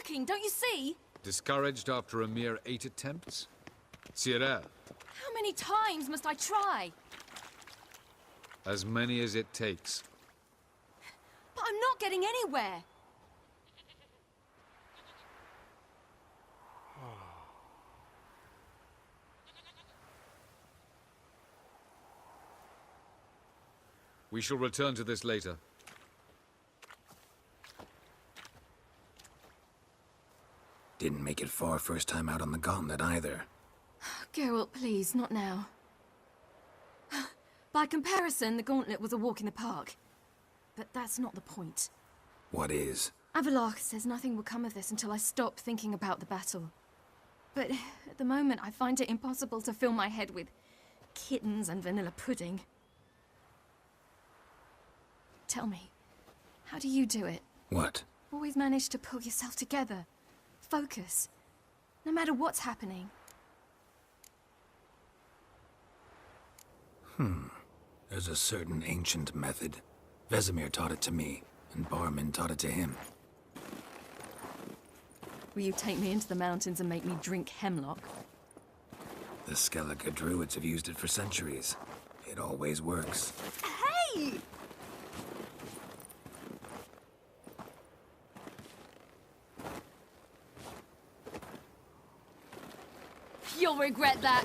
working, don't you see? Discouraged after a mere 8 attempts? Sierra, How many times must I try? as many as it takes. But I'm not getting anywhere. We shall return to this later. Didn't make it far first time out on the gauntlet either. Geralt, please, not now. By comparison, the gauntlet was a walk in the park. But that's not the point. What is? Avallac'h says nothing will come of this until I stop thinking about the battle. But at the moment, I find it impossible to fill my head with kittens and vanilla pudding. Tell me, how do you do it? What? Always manage to pull yourself together. Focus. No matter what's happening. There's a certain ancient method. Vesemir taught it to me, and Barman taught it to him. Will you take me into the mountains and make me drink hemlock? The Skellige druids have used it for centuries. It always works. Hey! You'll regret that.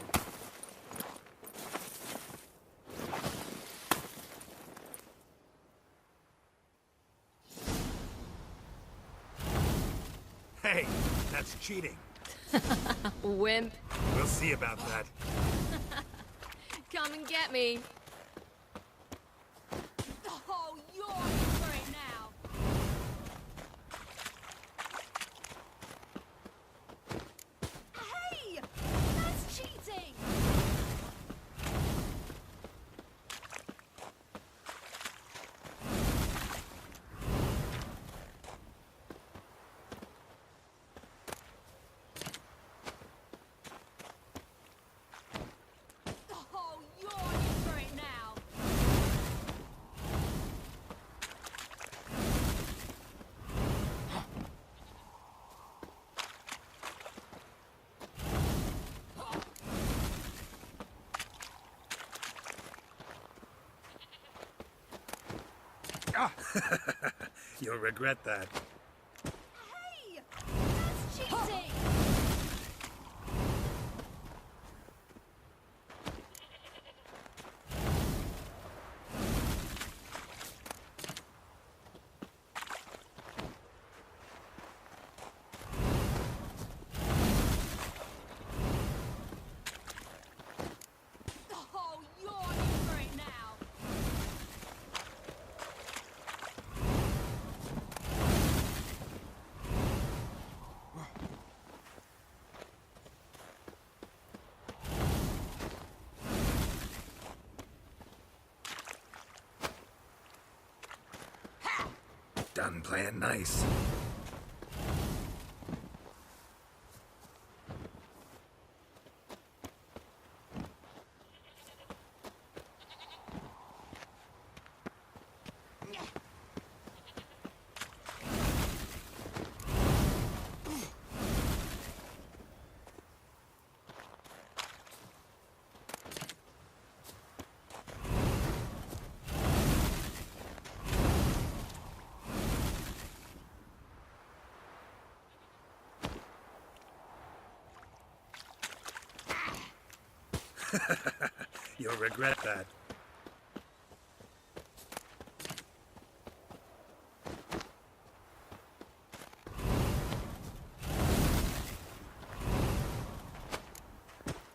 Hey, that's cheating. Wimp. We'll see about that. Come and get me. Oh, you're in for it now. Hey! That's cheating! Oh, you're in for it now. You'll regret that. Hey! That's cheating! Oh, you're in for it now. Done playing nice. You'll regret that.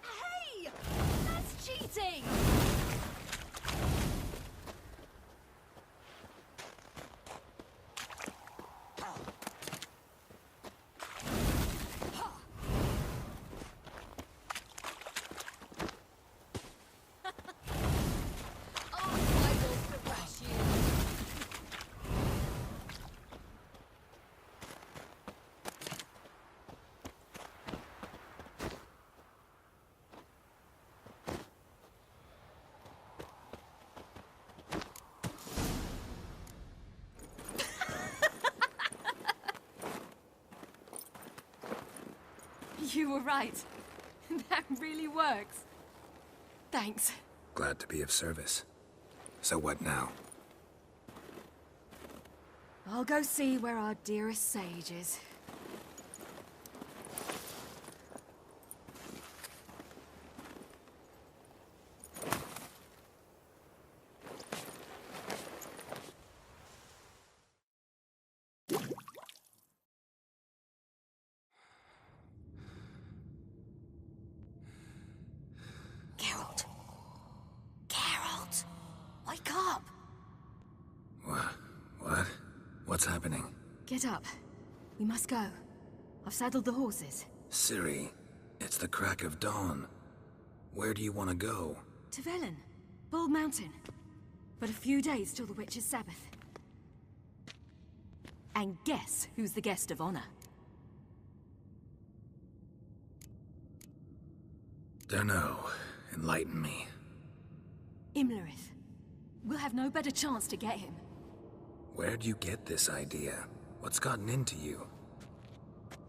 Hey! That's cheating! You were right. That really works. Thanks. Glad to be of service. So what now? I'll go see where our dearest sage is. Geralt. Geralt! Wake up! What? What's happening? Get up. We must go. I've saddled the horses. Ciri, it's the crack of dawn. Where do you want to go? To Velen. Bald Mountain. But a few days till the Witch's Sabbath. And guess who's the guest of honor? Dunno. Enlighten me. Imlerith. We'll have no better chance to get him. Where'd you get this idea? What's gotten into you?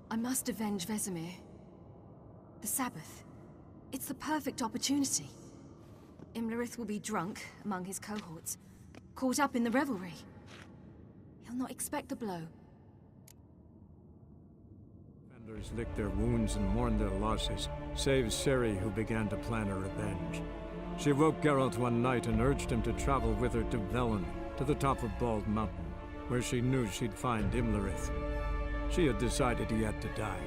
I must avenge Vesemir. The Sabbath. It's the perfect opportunity. Imlerith will be drunk among his cohorts, caught up in the revelry. He'll not expect the blow. Defenders licked their wounds and mourned their losses, save Ciri, who began to plan her revenge. She woke Geralt one night and urged him to travel with her to Velen, to the top of Bald Mountain, where she knew she'd find Imlerith. She had decided he had to die.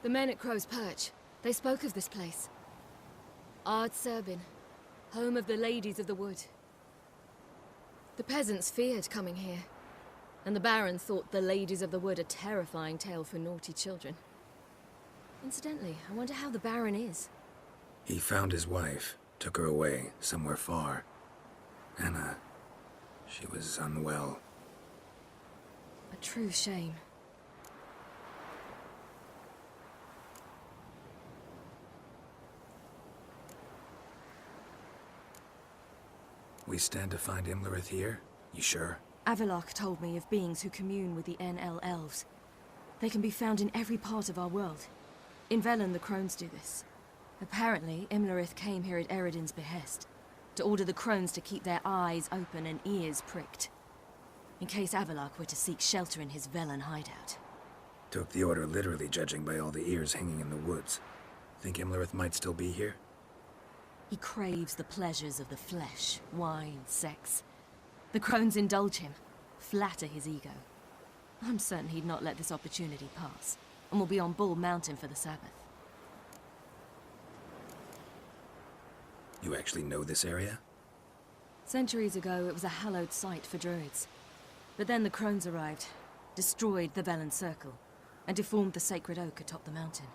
The men at Crow's Perch, they spoke of this place. Ard Serbin, home of the Ladies of the Wood. The peasants feared coming here, and the Baron thought the Ladies of the Wood a terrifying tale for naughty children. Incidentally, I wonder how the Baron is. He found his wife, took her away, somewhere far. Anna, she was unwell. A true shame. We stand to find Imlerith here? You sure? Avalok told me of beings who commune with the NL elves. They can be found in every part of our world. In Velen, the crones do this. Apparently, Imlerith came here at Eredin's behest, to order the crones to keep their eyes open and ears pricked, in case Avalok were to seek shelter in his Velen hideout. Took the order literally, judging by all the ears hanging in the woods. Think Imlerith might still be here? He craves the pleasures of the flesh, wine, sex. The crones indulge him, flatter his ego. I'm certain he'd not let this opportunity pass, and will be on Bald Mountain for the Sabbath. You actually know this area? Centuries ago, it was a hallowed site for druids. But then the crones arrived, destroyed the Velen Circle, and deformed the sacred oak atop the mountain.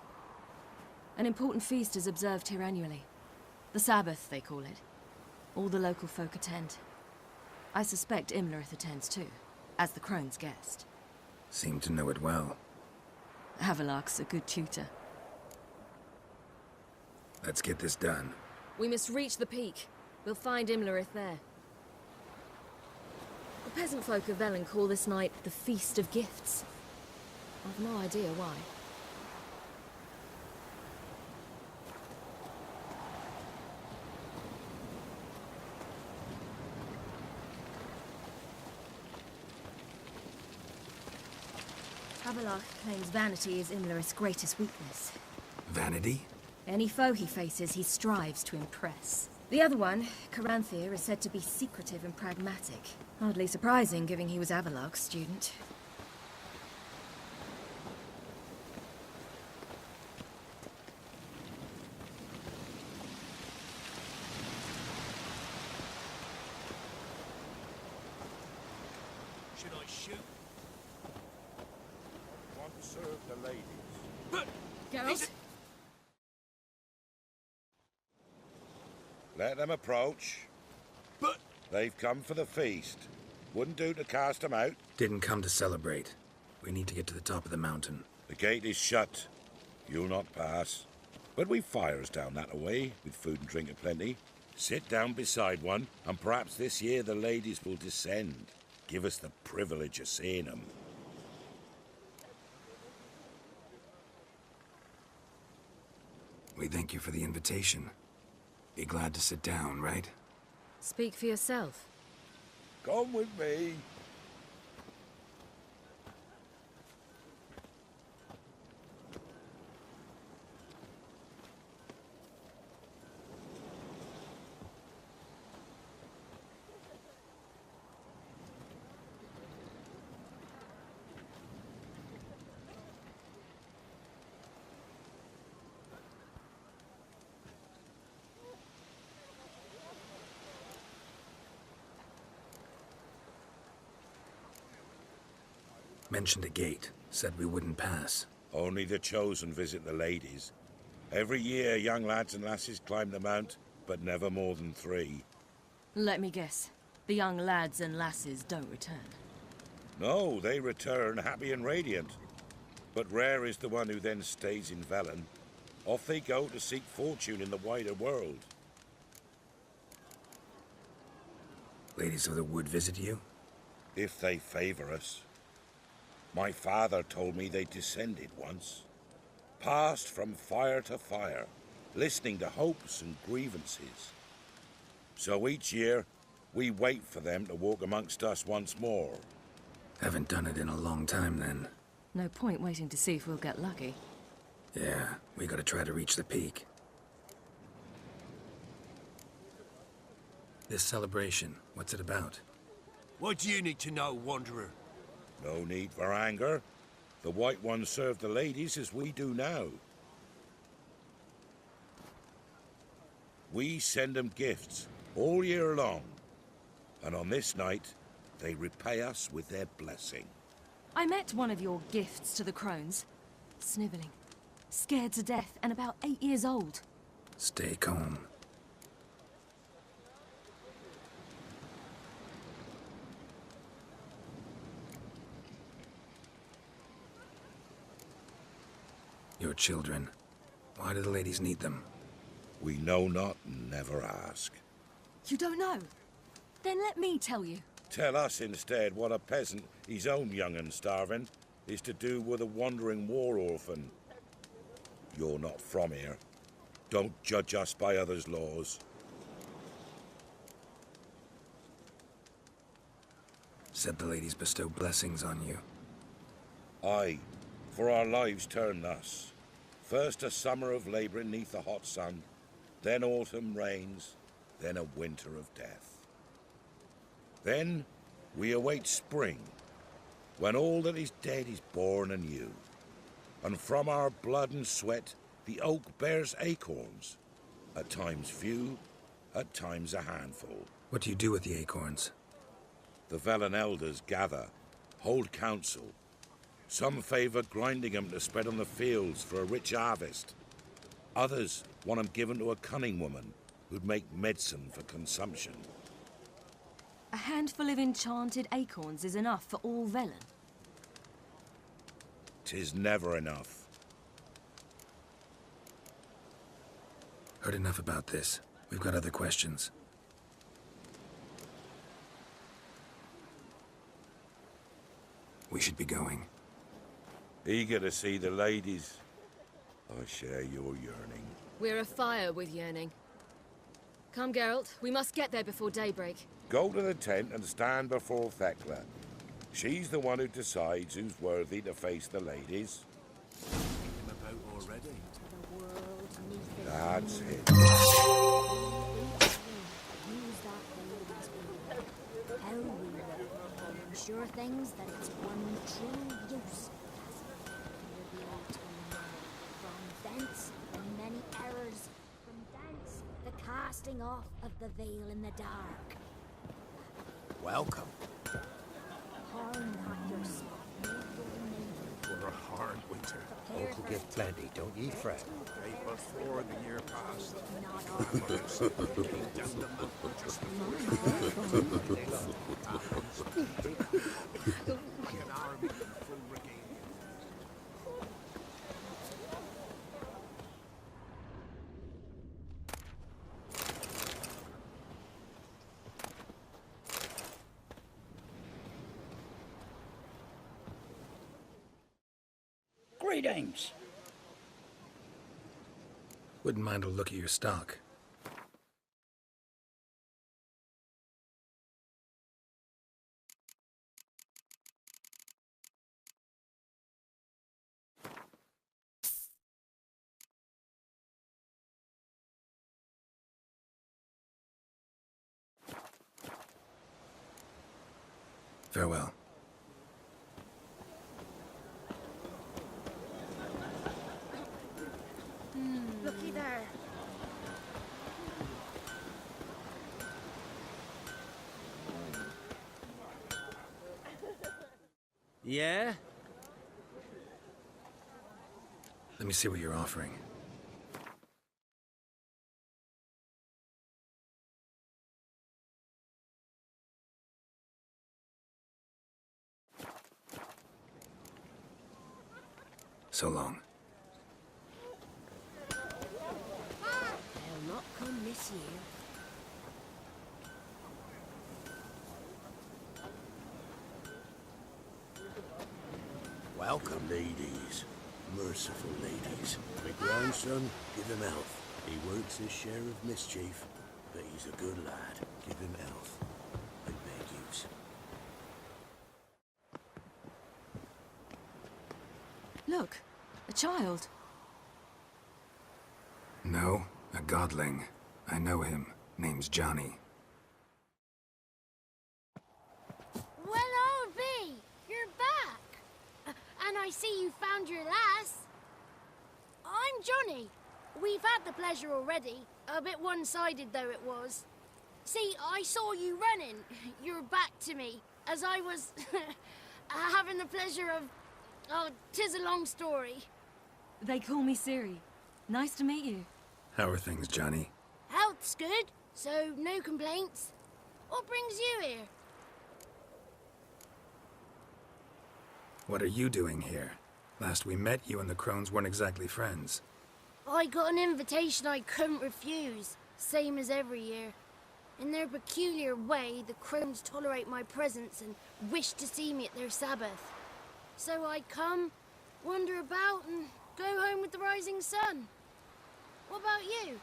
An important feast is observed here annually. The Sabbath, they call it. All the local folk attend. I suspect Imlerith attends too, as the crone's guest. Seem to know it well. Havelark's a good tutor. Let's get this done. We must reach the peak. We'll find Imlerith there. The peasant folk of Velen call this night the Feast of Gifts. I've no idea why. Havelark claims vanity is Imlerith's greatest weakness. Vanity? Any foe he faces, he strives to impress. The other one, Caranthir, is said to be secretive and pragmatic. Hardly surprising, given he was Havelark's student. Should I shoot? Want to serve the ladies. But Geralt? Let them approach. But They've come for the feast. Wouldn't do to cast them out. Didn't come to celebrate. We need to get to the top of the mountain. The gate is shut. You'll not pass. But we've fires down that away, with food and drink aplenty. Sit down beside one, and perhaps this year the ladies will descend. Give us the privilege of seeing them. We thank you for the invitation. Be glad to sit down, right? Speak for yourself. Come with me. Mentioned a gate. Said we wouldn't pass. Only the chosen visit the ladies. Every year, young lads and lasses climb the mount, but never more than 3. Let me guess. The young lads and lasses don't return. No, they return happy and radiant. But rare is the one who then stays in Velen. Off they go to seek fortune in the wider world. Ladies of the Wood visit you? If they favor us. My father told me they descended once. Passed from fire to fire, listening to hopes and grievances. So each year, we wait for them to walk amongst us once more. Haven't done it in a long time, then. No point waiting to see if we'll get lucky. Yeah, we gotta try to reach the peak. This celebration, what's it about? what do you need to know, Wanderer? No need for anger. The White Ones serve the ladies as we do now. We send them gifts all year long. And on this night, they repay us with their blessing. I met one of your gifts to the crones. Sniveling. Scared to death and about 8 years old. Stay calm. Your children. Why do the ladies need them? We know not and never ask. You don't know? Then let me tell you. Tell us instead what a peasant, his own young and starving, is to do with a wandering war orphan. You're not from here. Don't judge us by others' laws. Said the ladies bestow blessings on you. Aye, for our lives turn thus. First a summer of labouring neath the hot sun, then autumn rains, then a winter of death. Then we await spring, when all that is dead is born anew. And from our blood and sweat the oak bears acorns, at times few, at times a handful. What do you do with the acorns? The Velen elders gather, hold council. Some favor grinding them to spread on the fields for a rich harvest. Others want them given to a cunning woman who'd make medicine for consumption. A handful of enchanted acorns is enough for all Velen. 'Tis never enough. Heard enough about this. We've got other questions. We should be going. Eager to see the ladies. I share your yearning. We're afire with yearning. Come, Geralt. We must get there before daybreak. Go to the tent and stand before Thekla. She's the one who decides who's worthy to face the ladies. That's it. Ensure things that it's one true use. From thence, the many errors. From thence, the casting off of the veil in the dark. Welcome. Harm not yourself. For a hard winter. Folk will give plenty, don't ye fret. They before the year passed. not all. Like an army in full regalia. Greetings. Wouldn't mind a look at your stock. Farewell. Looky there. Yeah? Let me see what you're offering. So long. They'll not come this year. Welcome, ladies. Merciful ladies. My grandson, give him health. He works his share of mischief, but he's a good lad. Give him health. I beg yous. Look, a child. No, a godling. I know him. Name's Johnny. Well, old B, you're back. And I see you found your lass. I'm Johnny. We've had the pleasure already. A bit one-sided, though it was. See, I saw you running. Your back to me, as I was having the pleasure of... Oh, 'tis a long story. They call me Ciri. Nice to meet you. How are things, Johnny? Health's good, so no complaints. What brings you here? What are you doing here? Last we met, you and the Crones weren't exactly friends. I got an invitation I couldn't refuse, same as every year. In their peculiar way, the Crones tolerate my presence and wish to see me at their Sabbath. So I come, wander about, and go home with the rising sun. What about you?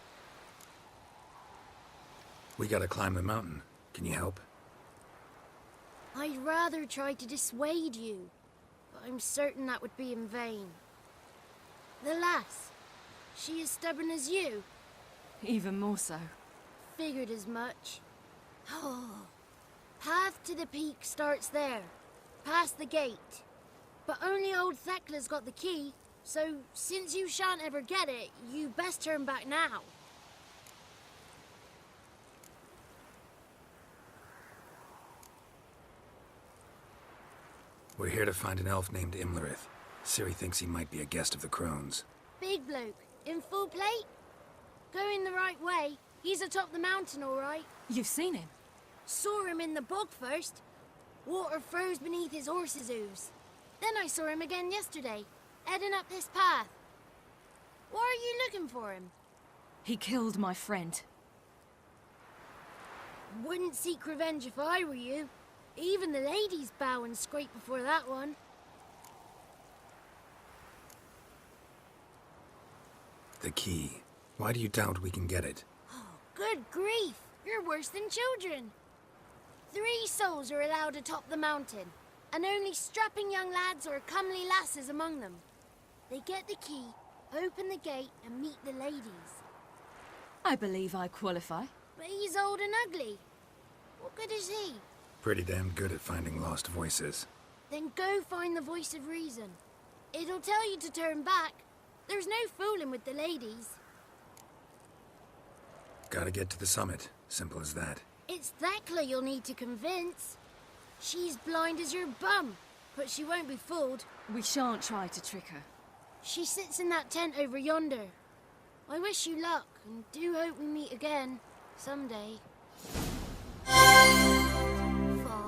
We gotta climb the mountain. Can you help? I'd rather try to dissuade you, but I'm certain that would be in vain. The lass, she as stubborn as you? Even more so. Figured as much. Oh, path to the peak starts there, past the gate. But only old Thekla's got the key, so since you shan't ever get it, you best turn back now. We're here to find an elf named Imlerith. Ciri thinks he might be a guest of the Crones. Big bloke, in full plate? Going the right way. He's atop the mountain, all right. You've seen him? Saw him in the bog first. Water froze beneath his horse's hooves. Then I saw him again yesterday, heading up this path. Why are you looking for him? He killed my friend. Wouldn't seek revenge if I were you. Even the ladies bow and scrape before that one. The key. Why do you doubt we can get it? Good grief! You're worse than children. 3 souls are allowed atop the mountain, and only strapping young lads or comely lasses among them. They get the key, open the gate, and meet the ladies. I believe I qualify. But he's old and ugly. What good is he? Pretty damn good at finding lost voices. Then go find the voice of reason. It'll tell you to turn back. There's no fooling with the ladies. Gotta get to the summit. Simple as that. It's Thekla you'll need to convince. She's blind as your bum, but she won't be fooled. We shan't try to trick her. She sits in that tent over yonder. I wish you luck, and do hope we meet again, someday.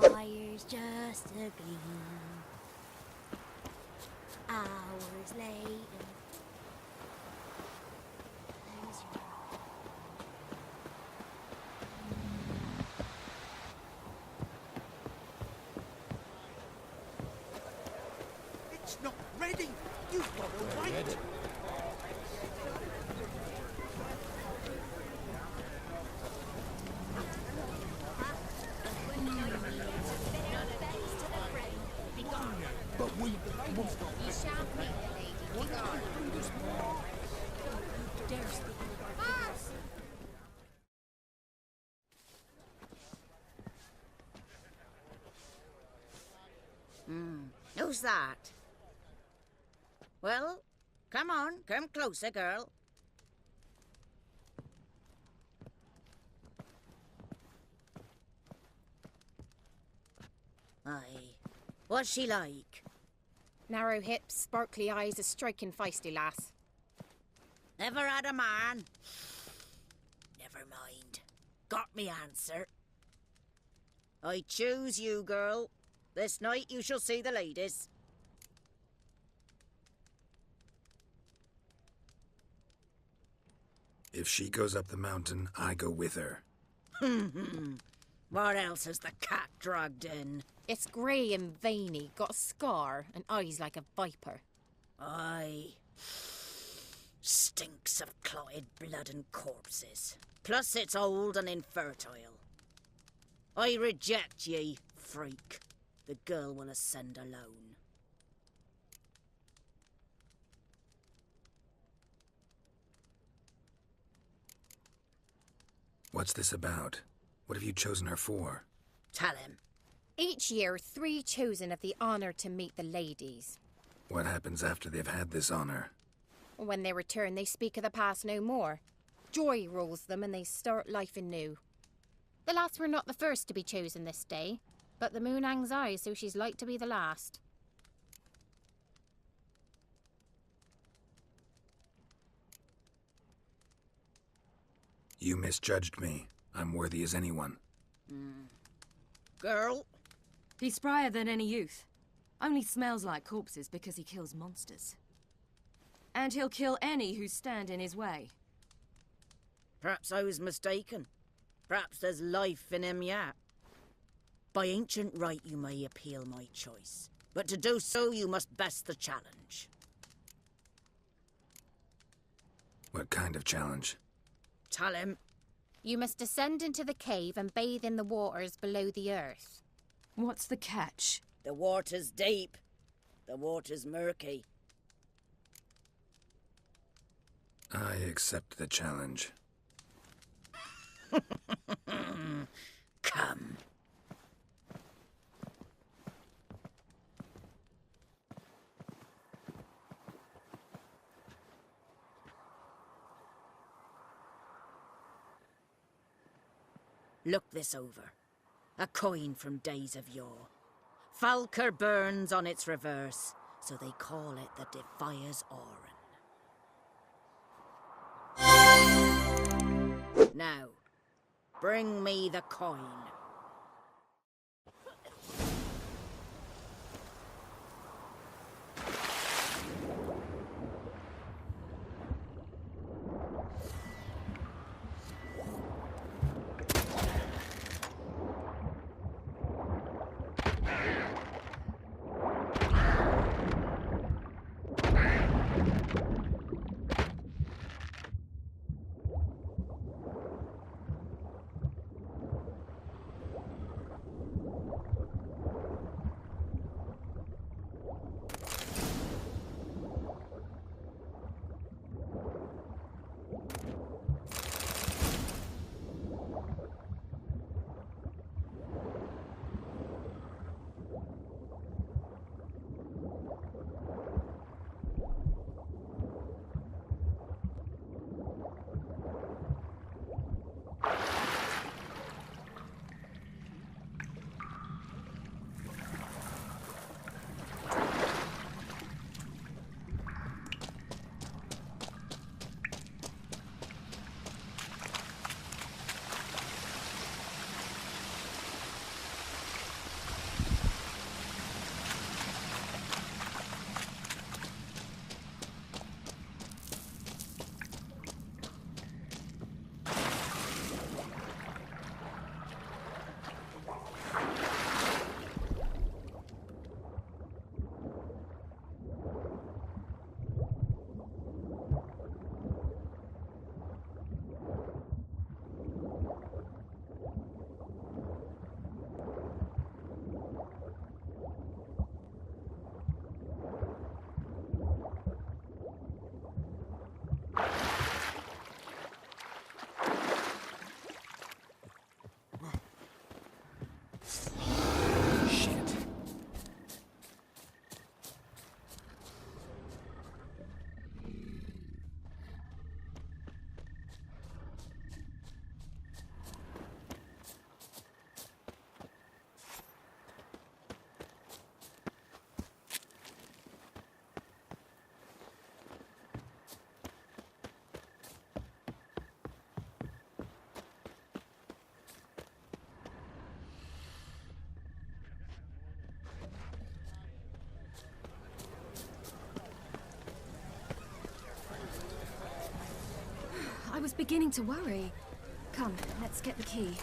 Fire's just a gleam. Hours later. Close your eyes. It's not ready. You've got to wait. But we must not. You shall meet the lady. What are you dare speak of our business? Who's that? Well, come on, come closer, girl. Aye. What's she like? Narrow hips, sparkly eyes, a striking feisty lass. Never had a man? Never mind. Got me answer. I choose you, girl. This night you shall see the ladies. If she goes up the mountain, I go with her. What else has the cat dragged in? It's grey and veiny, got a scar, and eyes like a viper. Aye. Stinks of clotted blood and corpses. Plus it's old and infertile. I reject ye, freak. The girl will ascend alone. What's this about? What have you chosen her for? Tell him. Each year, 3 chosen have the honour to meet the ladies. What happens after they've had this honor? When they return, they speak of the past no more. Joy rules them and they start life anew. The lads were not the first to be chosen this day, but the moon hangs high, so she's like to be the last. You misjudged me. I'm worthy as anyone. Girl? He's sprier than any youth. Only smells like corpses because he kills monsters. And he'll kill any who stand in his way. Perhaps I was mistaken. Perhaps there's life in him yet. By ancient right you may appeal my choice. But to do so you must best the challenge. What kind of challenge? Tell him. You must descend into the cave and bathe in the waters below the earth. What's the catch? The water's deep. The water's murky. I accept the challenge. Come. Look this over. A coin from days of yore. Falker burns on its reverse, so they call it the Defier's Oran. Now, bring me the coin. I was beginning to worry. Come, let's get the key.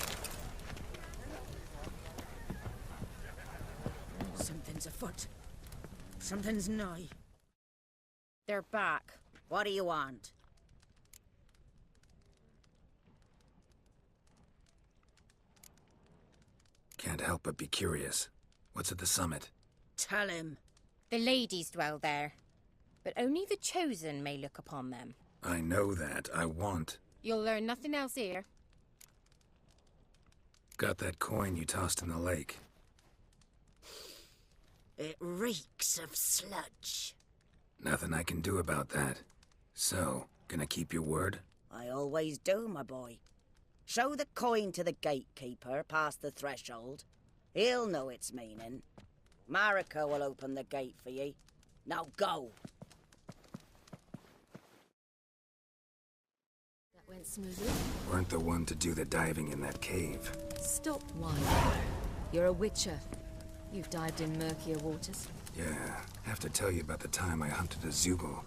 Something's afoot. Something's nigh. They're back. What do you want? Can't help but be curious. What's at the summit? Tell him. The ladies dwell there, but only the chosen may look upon them. I know that. I want. You'll learn nothing else here. Got that coin you tossed in the lake. It reeks of sludge. Nothing I can do about that. So, gonna keep your word? I always do, my boy. Show the coin to the gatekeeper past the threshold. He'll know its meaning. Marika will open the gate for ye. Now go. That went smoothly. Weren't the one to do the diving in that cave. Stop whining. You're a witcher. You've dived in murkier waters. Yeah, have to tell you about the time I hunted a Zugel.